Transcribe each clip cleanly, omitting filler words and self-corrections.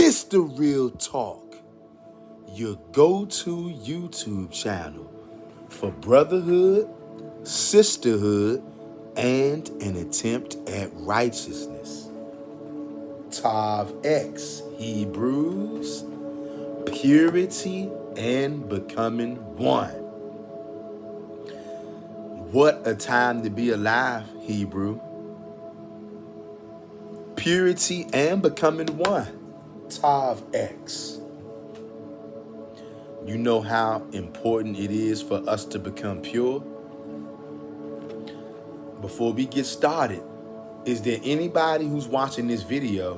It's the Real Talk, your go-to YouTube channel for brotherhood, sisterhood, and an attempt at righteousness. Tav X, Hebrews, purity and becoming one. What a time to be alive, Hebrew. Purity and becoming one. Tav X. You know how important it is for us to become pure? Before we get started, is there anybody who's watching this video?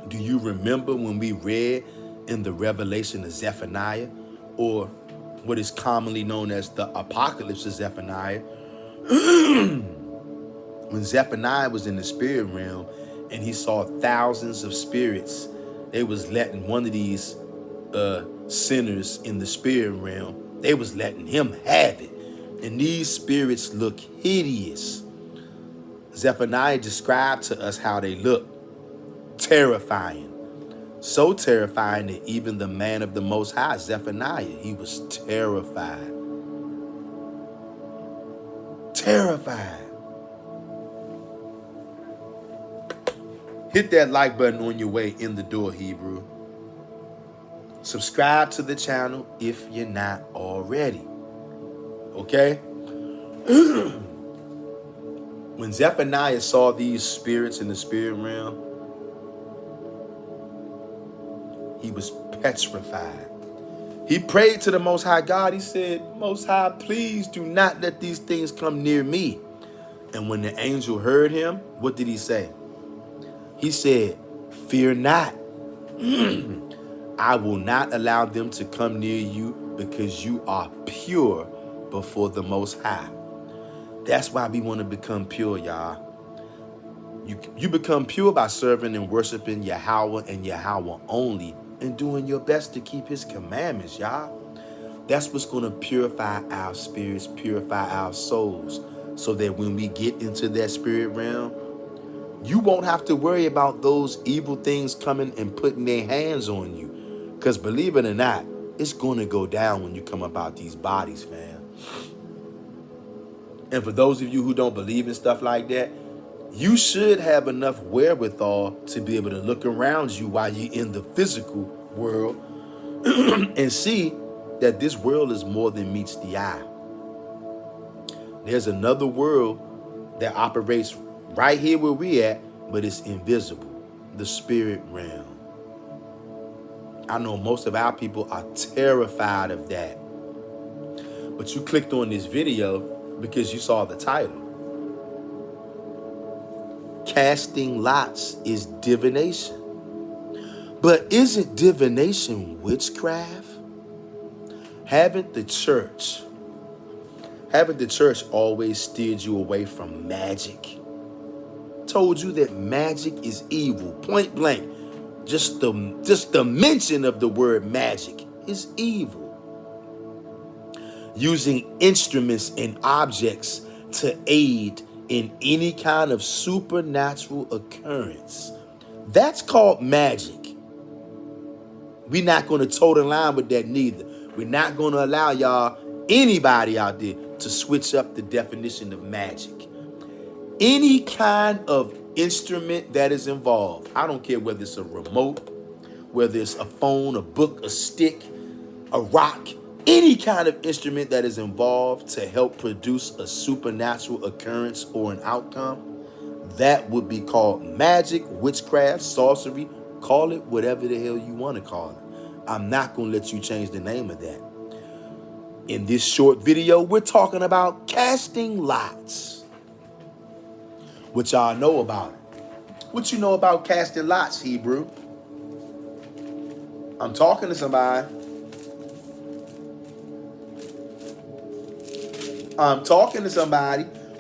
Do you remember when we read in the Revelation of Zephaniah, or what is commonly known as the Apocalypse of Zephaniah? When Zephaniah was in the spirit realm and he saw thousands of spirits, they was letting one of these sinners in the spirit realm, they was letting him have it. And these spirits look hideous. Zephaniah described to us how they look. Terrifying. So terrifying that even the man of the Most High, Zephaniah, he was terrified. Terrified. Hit that like button on your way in the door, Hebrew. Subscribe to the channel if you're not already. Okay? When Zephaniah saw these spirits in the spirit realm, he was petrified. He prayed to the Most High God. He said, Most High, please do not let these things come near me. And when the angel heard him, what did he say? He said, fear not. I will not allow them to come near you because you are pure before the Most High. That's why we want to become pure, y'all. You become pure by serving and worshiping Yahweh and Yahweh only, and doing your best to keep his commandments, y'all. That's what's going to purify our spirits, purify our souls, so that when we get into that spirit realm, you won't have to worry about those evil things coming and putting their hands on you. Because believe it or not, it's going to go down when you come up out these bodies, fam. And for those of you who don't believe in stuff like that, you should have enough wherewithal to be able to look around you while you're in the physical world and see that this world is more than meets the eye. There's another world that operates right here where we at, but it's invisible, the spirit realm. I know most of our people are terrified of that. But you clicked on this video because you saw the title. Casting lots is divination. But isn't divination witchcraft? Haven't the church always steered you away from magic? Told you that magic is evil, point blank. Just the mention of the word magic is evil. Using instruments and objects to aid in any kind of supernatural occurrence, that's called magic. We're not going to toe the line with that neither. We're not going to allow anybody out there to switch up the definition of magic. Any kind of instrument that is involved, I don't care whether it's a remote, whether it's a phone, a book, a stick, a rock, any kind of instrument that is involved to help produce a supernatural occurrence or an outcome, that would be called magic, witchcraft, sorcery. Call it whatever the hell you want to call it. I'm not going to let you change the name of that. In this short video, we're talking about casting lots. What y'all know about it? What you know about casting lots, Hebrew? I'm talking to somebody.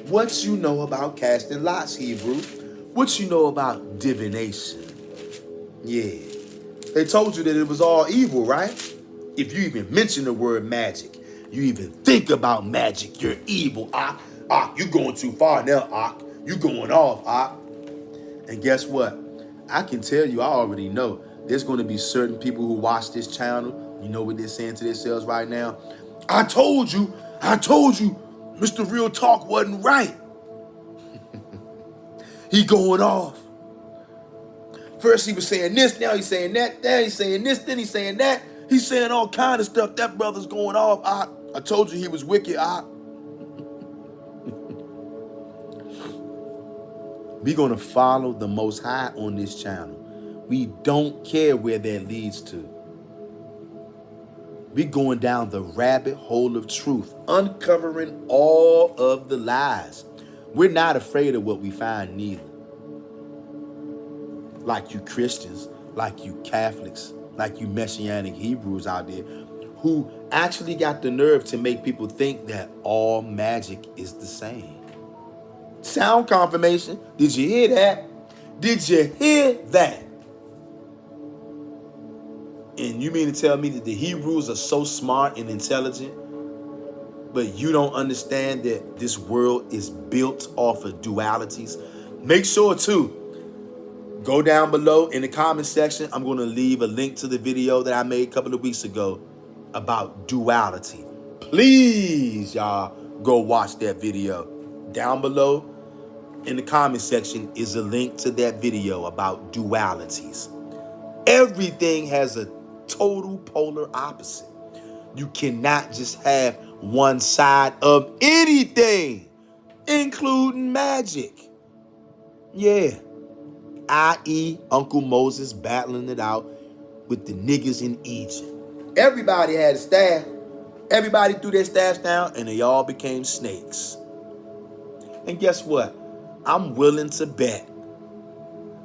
What you know about casting lots, Hebrew? What you know about divination? Yeah. They told you that it was all evil, right? If you even mention the word magic, you even think about magic, you're evil, Ak. Ak, you going too far now, Ak. You going off, Ak. And guess what? I can tell you, I already know there's going to be certain people who watch this channel. You know what they're saying to themselves right now? I told you, Mr. Real Talk wasn't right. He going off. First he was saying this, now he's saying that, then he's saying this, then he's saying that. He's saying all kind of stuff. That brother's going off. I told you he was wicked. We're going to follow the Most High on this channel. We don't care where that leads to. We're going down the rabbit hole of truth, uncovering all of the lies. We're not afraid of what we find neither. Like you Christians, like you Catholics, like you Messianic Hebrews out there, who actually got the nerve to make people think that all magic is the same. Sound confirmation. Did you hear that? Did you hear that? And you mean to tell me that the Hebrews are so smart and intelligent, but you don't understand that this world is built off of dualities? Make sure to go down below in the comment section. I'm going to leave a link to the video that I made a couple of weeks ago about duality. Please, y'all, go watch that video. Down below in the comment section is a link to that video about dualities. Everything has a total polar opposite. You cannot just have one side of anything, including magic. Yeah. I.e. Uncle Moses battling it out with the niggas in Egypt. Everybody had a staff. Everybody threw their staffs down and they all became snakes. And guess what? I'm willing to bet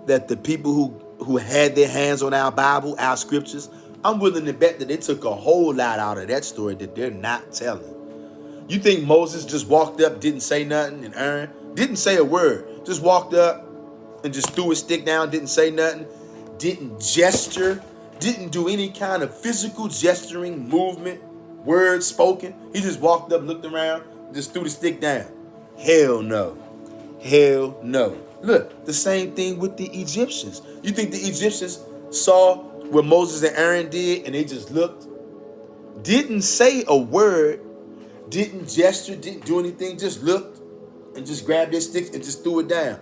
that the people who had their hands on our Bible, our scriptures, I'm willing to bet that they took a whole lot out of that story that they're not telling. You think Moses just walked up, didn't say nothing, and Aaron didn't say a word, just walked up and just threw his stick down, didn't say nothing, didn't gesture, didn't do any kind of physical gesturing, movement, words spoken. He just walked up, looked around, just threw the stick down. Hell no. Hell no. Look, the same thing with the Egyptians. You think the Egyptians saw what Moses and Aaron did and they just looked, didn't say a word, didn't gesture, didn't do anything, just looked and just grabbed their sticks and just threw it down?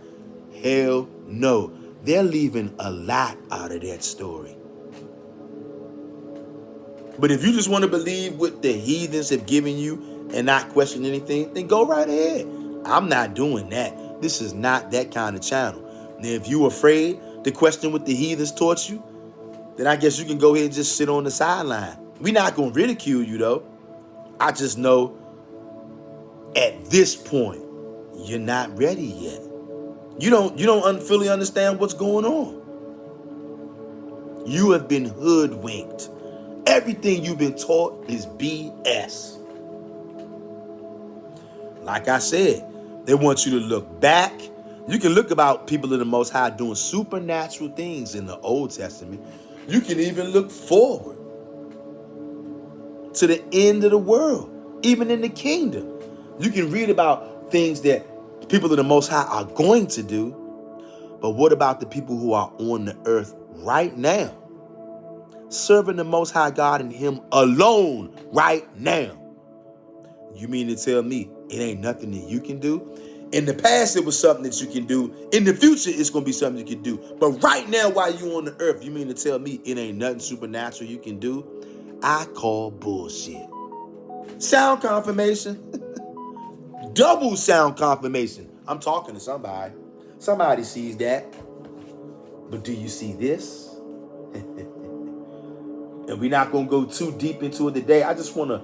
Hell no. They're leaving a lot out of that story. But if you just want to believe what the heathens have given you and not question anything, then go right ahead. I'm not doing that. This is not that kind of channel. Now, if you're afraid to question what the heathens taught you, then I guess you can go ahead and just sit on the sideline. We're not going to ridicule you, though. I just know at this point, you're not ready yet. You don't fully understand what's going on. You have been hoodwinked. Everything you've been taught is BS. Like I said, they want you to look back. You can look about people of the Most High doing supernatural things in the Old Testament. You can even look forward to the end of the world, even in the kingdom. You can read about things that people of the Most High are going to do. But what about the people who are on the earth right now, serving the Most High God and Him alone right now? You mean to tell me it ain't nothing that you can do? In the past, it was something that you can do. In the future, it's going to be something you can do. But right now, while you're on the earth, you mean to tell me it ain't nothing supernatural you can do? I call bullshit. Sound confirmation. Double sound confirmation. I'm talking to somebody. Somebody sees that. But do you see this? And we're not going to go too deep into it today. I just want to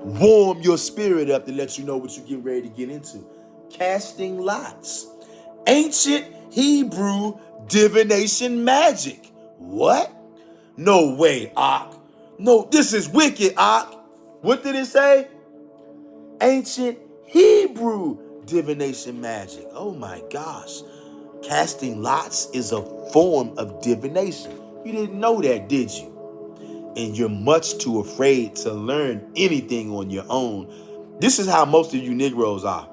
warm your spirit up to let you know what you're getting ready to get into. Casting lots. Ancient Hebrew divination magic. What? No way, Ak. No, this is wicked, Ak. What did it say? Ancient Hebrew divination magic. Oh my gosh. Casting lots is a form of divination. You didn't know that, did you? And you're much too afraid to learn anything on your own. This is how most of you Negroes are.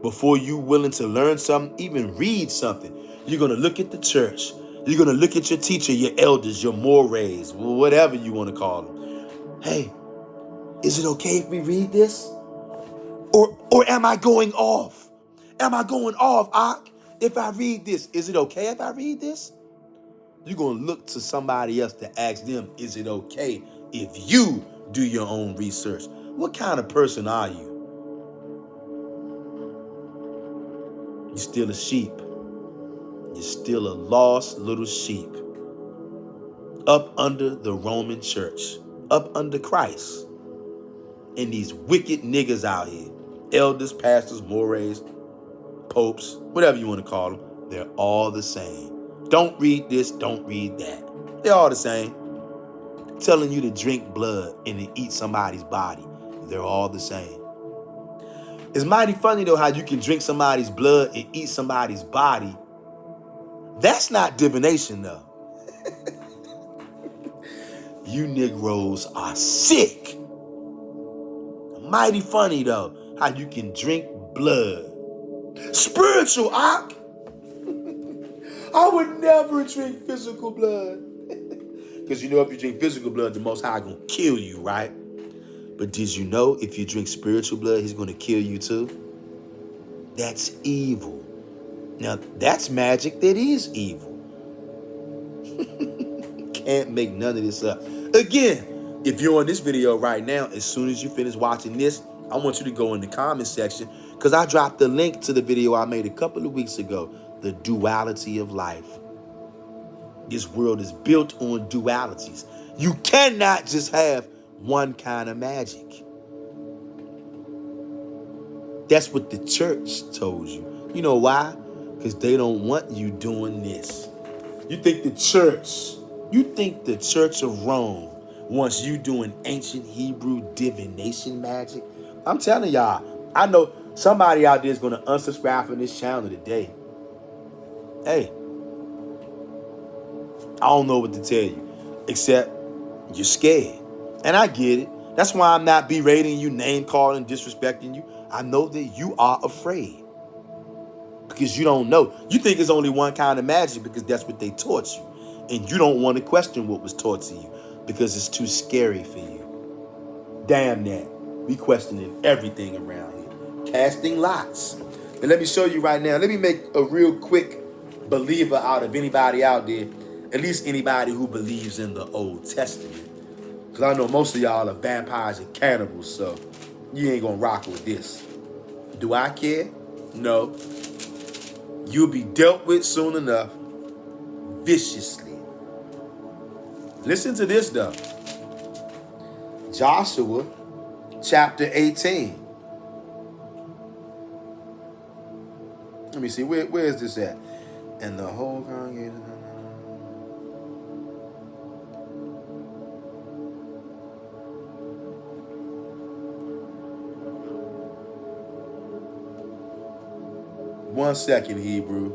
Before you willing to learn something, even read something, you're going to look at the church. You're going to look at your teacher, your elders, your mores, whatever you want to call them. Hey, is it okay if we read this? Or am I going off? Am I going off, Ak? If I read this, is it okay if I read this? You're going to look to somebody else to ask them, is it okay if you do your own research? What kind of person are you? You're still a sheep. You're still a lost little sheep. Up under the Roman church. Up under Christ. And these wicked niggas out here. Elders, pastors, mores, popes, whatever you want to call them. They're all the same. Don't read this, don't read that. They're all the same. Telling you to drink blood and to eat somebody's body. They're all the same. It's mighty funny though how you can drink somebody's blood and eat somebody's body. That's not divination though. You Negroes are sick. Mighty funny though how you can drink blood. Spiritual, Ak. I would never drink physical blood. Because you know if you drink physical blood, the Most High gonna kill you, right? But did you know if you drink spiritual blood, he's gonna kill you too? That's evil. Now, that's magic that is evil. Can't make none of this up. Again, if you're on this video right now, as soon as you finish watching this, I want you to go in the comment section because I dropped the link to the video I made a couple of weeks ago, The Duality of Life. This world is built on dualities. You cannot just have one kind of magic. That's what the church told you. You know why? Because they don't want you doing this. You think the church of Rome wants you doing ancient Hebrew divination magic? I'm telling y'all, I know somebody out there is going to unsubscribe from this channel today. Hey, I don't know what to tell you, except you're scared. And I get it. That's why I'm not berating you, name calling, disrespecting you. I know that you are afraid. Because you don't know. You think it's only one kind of magic because that's what they taught you. And you don't want to question what was taught to you because it's too scary for you. Damn that. We questioning everything around here. Casting lots. And let me show you right now. Let me make a real quick believer out of anybody out there. At least anybody who believes in the Old Testament. Because I know most of y'all are vampires and cannibals. So you ain't going to rock with this. Do I care? No. You'll be dealt with soon enough, viciously. Listen to this though. Joshua chapter 18. Let me see, where is this at? And the whole congregation. One second, Hebrew.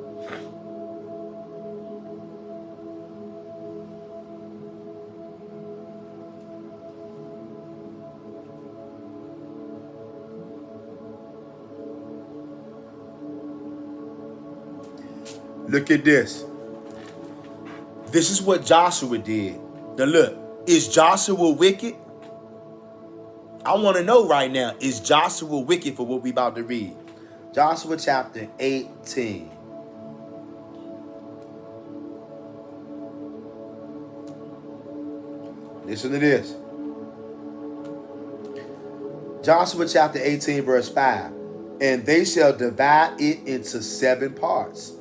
Look at this. This is what Joshua did. Now look, is Joshua wicked? I want to know right now, is Joshua wicked for what we about to read? Joshua chapter 18. Listen to this. Joshua chapter 18 verse 5. And they shall divide it into 7 parts.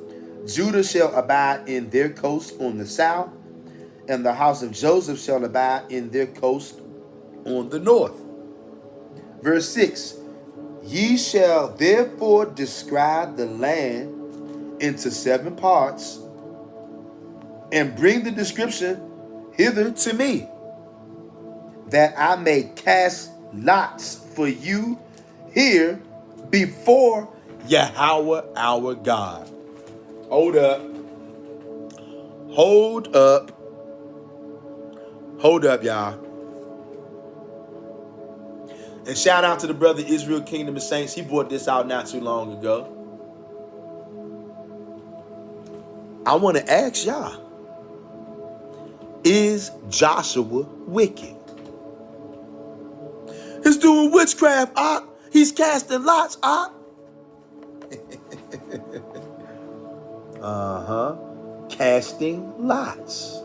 Judah shall abide in their coast on the south, and the house of Joseph shall abide in their coast on the north. Verse 6. Ye shall therefore describe the land into 7 parts, and bring the description hither to me, that I may cast lots for you here before Yahweh our God. Hold up. Hold up. Hold up, y'all. And shout out to the brother Israel Kingdom of Saints. He brought this out not too long ago. I want to ask y'all, Is Joshua wicked? He's doing witchcraft, Ak. He's casting lots, Ak. Uh-huh. Casting lots.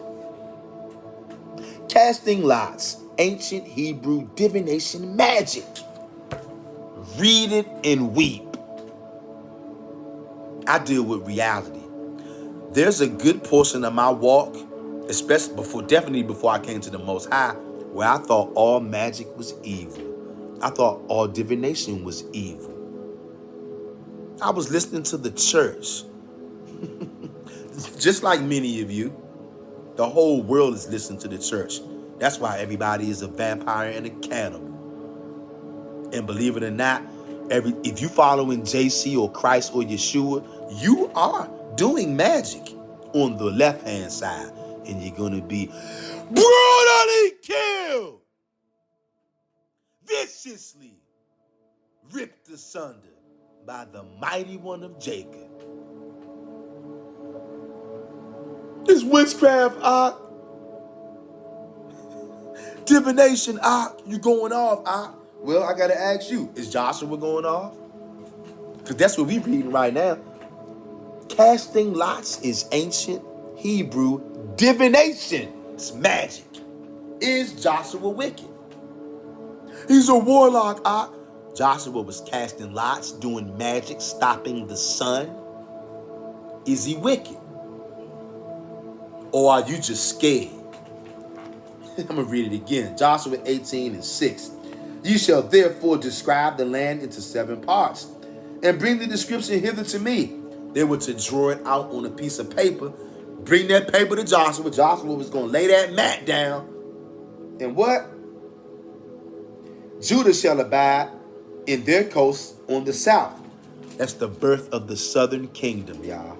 Casting lots. Ancient Hebrew divination magic. Read it and weep. I deal with reality. There's a good portion of my walk, definitely before I came to the Most High, where I thought all magic was evil. I thought all divination was evil. I was listening to the church. Just like many of you, the whole world is listening to the church. That's why everybody is a vampire and a cannibal. And believe it or not, if you following JC or Christ or Yeshua, you are doing magic on the left-hand side. And you're going to be brutally killed, viciously ripped asunder by the mighty one of Jacob. It's witchcraft, Ak. Divination, Ak. You going off, Ak. Well, I got to ask you, is Joshua going off? Because that's what we're reading right now. Casting lots is ancient Hebrew divination. It's magic. Is Joshua wicked? He's a warlock, Ak. Joshua was casting lots, doing magic, stopping the sun. Is he wicked? Or are you just scared? I'm going to read it again. Joshua 18:6. Ye shall therefore describe the land into 7 parts, and bring the description hither to me. They were to draw it out on a piece of paper, bring that paper to Joshua. Joshua was going to lay that mat down. And what? Judah shall abide in their coast on the south. That's the birth of the southern kingdom, y'all.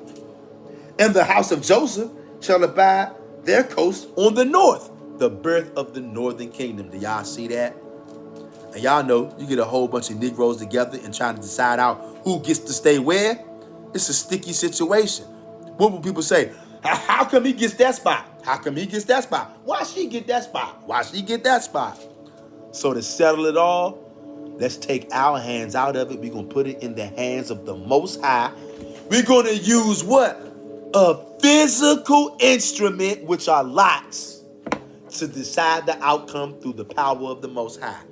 And the house of Joseph shall abide their coast on the north. The birth of the northern kingdom. Do y'all see that? And y'all know, you get a whole bunch of Negroes together and trying to decide out who gets to stay where. It's a sticky situation. What will people say? How come he gets that spot? How come he gets that spot? Why she get that spot? Why she get that spot? So to settle it all, let's take our hands out of it. We're going to put it in the hands of the Most High. We're going to use what? A physical instrument, which are lots, to decide the outcome through the power of the Most High.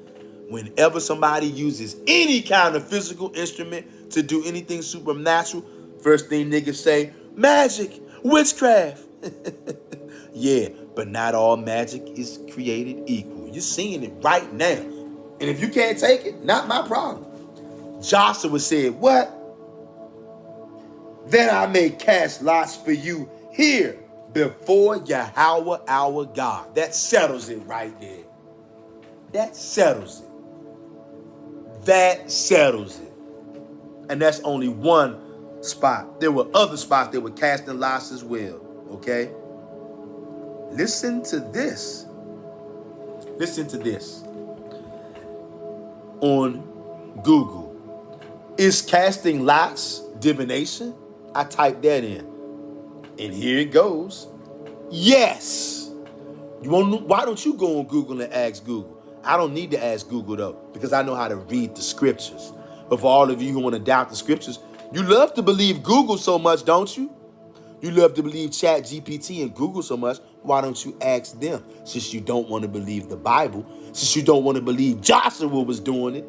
Whenever somebody uses any kind of physical instrument to do anything supernatural, first thing niggas say, magic, witchcraft. Yeah, but not all magic is created equal. You're seeing it right now. And if you can't take it, not my problem. Joshua said, what? Then I may cast lots for you here before Yahweh our God. That settles it right there. That settles it. That settles it. And that's only one spot. There were other spots that were casting lots as well. Okay? Listen to this. Listen to this. On Google, is casting lots divination? I typed that in. And here it goes. Yes. Why don't you go on Google and ask Google? I don't need to ask Google though, because I know how to read the scriptures. But for all of you who want to doubt the scriptures, you love to believe Google so much, don't you? You love to believe Chat GPT and Google so much. Why don't you ask them? Since you don't want to believe the Bible, since you don't want to believe Joshua was doing it,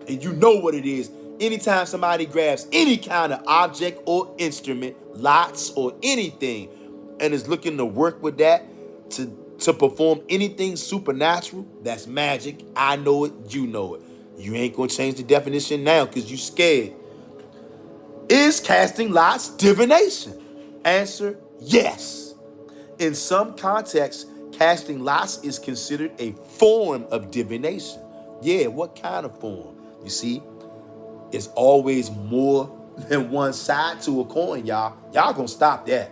and you know what it is. Anytime somebody grabs any kind of object or instrument, lots or anything, and is looking to work with that to perform anything supernatural, that's magic. I know it, you know it. You ain't gonna change the definition now because you scared. Is casting lots divination? Answer, yes. In some contexts, casting lots is considered a form of divination. Yeah, what kind of form? You see, it's always more than one side to a coin, y'all. Y'all gonna stop that.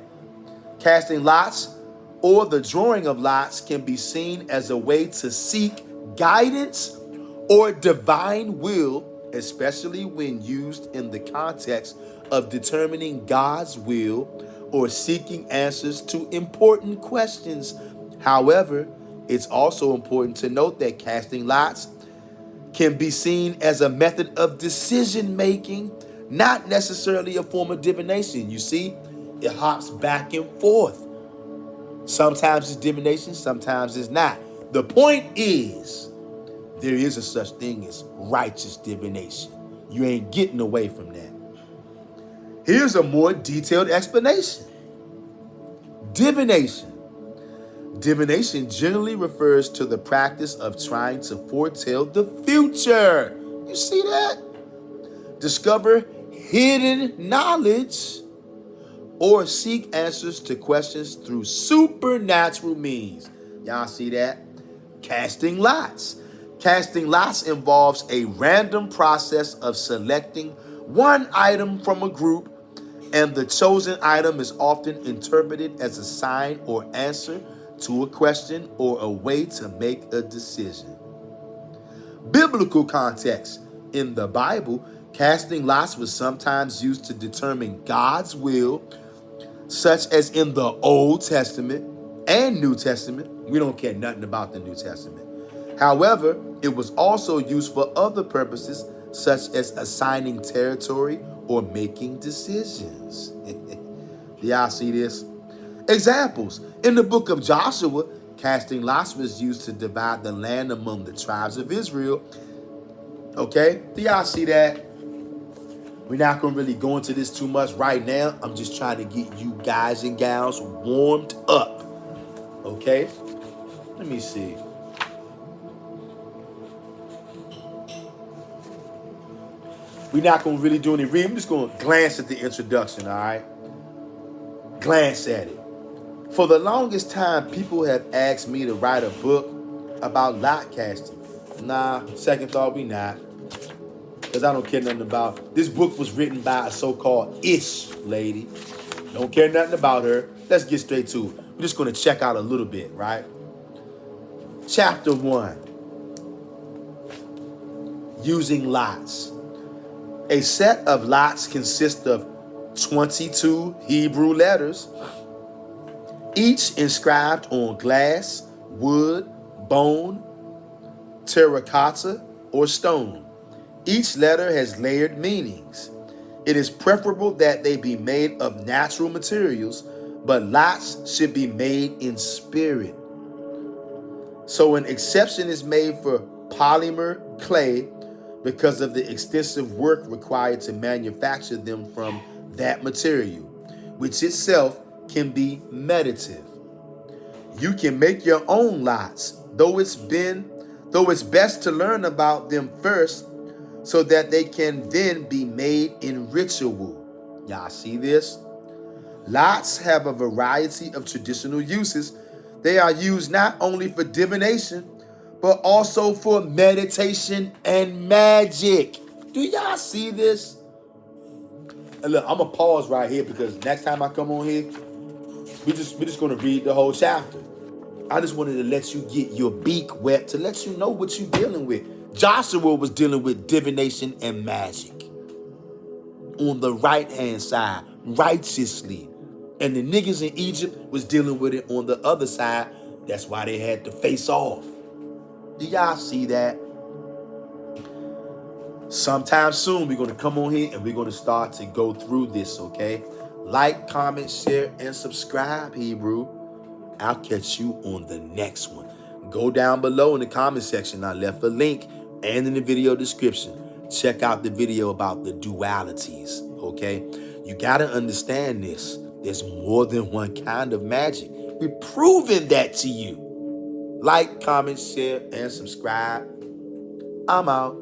Casting lots or the drawing of lots can be seen as a way to seek guidance or divine will, especially when used in the context of determining God's will or seeking answers to important questions However, it's also important to note that casting lots can be seen as a method of decision making, not necessarily a form of divination. You see, it hops back and forth. Sometimes it's divination, sometimes it's not. The point is, there is a such thing as righteous divination. You ain't getting away from that. Here's a more detailed explanation. Divination. Divination generally refers to the practice of trying to foretell the future. You see that? Discover hidden knowledge or seek answers to questions through supernatural means. Y'all see that? Casting lots. Casting lots involves a random process of selecting one item from a group, and the chosen item is often interpreted as a sign or answer to a question or a way to make a decision. Biblical context. In the Bible, casting lots was sometimes used to determine God's will, such as in the Old Testament and New Testament. We don't care nothing about the New Testament. However, it was also used for other purposes, such as assigning territory or making decisions. Do y'all see this? Examples. In the book of Joshua, casting lots was used to divide the land among the tribes of Israel. Okay? Do y'all see that? We're not going to really go into this too much right now. I'm just trying to get you guys and gals warmed up. Okay? Let me see. We're not going to really do any reading. I'm just going to glance at the introduction, all right? Glance at it. For the longest time, people have asked me to write a book about lot casting. Nah, second thought, we not. Because I don't care nothing about. This book was written by a so-called ish lady. Don't care nothing about her. Let's get straight to it. We're just going to check out a little bit, right? Chapter 1. Using lots. A set of lots consists of 22 Hebrew letters, each inscribed on glass, wood, bone, terracotta, or stone. Each letter has layered meanings. It is preferable that they be made of natural materials, but lots should be made in spirit. So an exception is made for polymer clay because of the extensive work required to manufacture them from that material, which itself can be meditative. You can make your own lots, though it's best to learn about them first so that they can then be made in ritual. Y'all see this? Lots have a variety of traditional uses. They are used not only for divination, but also for meditation and magic. Do y'all see this? And look, I'm gonna pause right here because next time I come on here, we're just gonna read the whole chapter. I just wanted to let you get your beak wet to let you know what you're dealing with. Joshua was dealing with divination and magic on the right-hand side, righteously. And the niggas in Egypt was dealing with it on the other side. That's why they had to face off. Do y'all see that? Sometime soon, we're going to come on here and we're going to start to go through this, okay? Like, comment, share, and subscribe, Hebrew. I'll catch you on the next one. Go down below in the comment section. I left a link and in the video description. Check out the video about the dualities, okay? You got to understand this. There's more than one kind of magic. We're proving that to you. Like, comment, share, and subscribe. I'm out.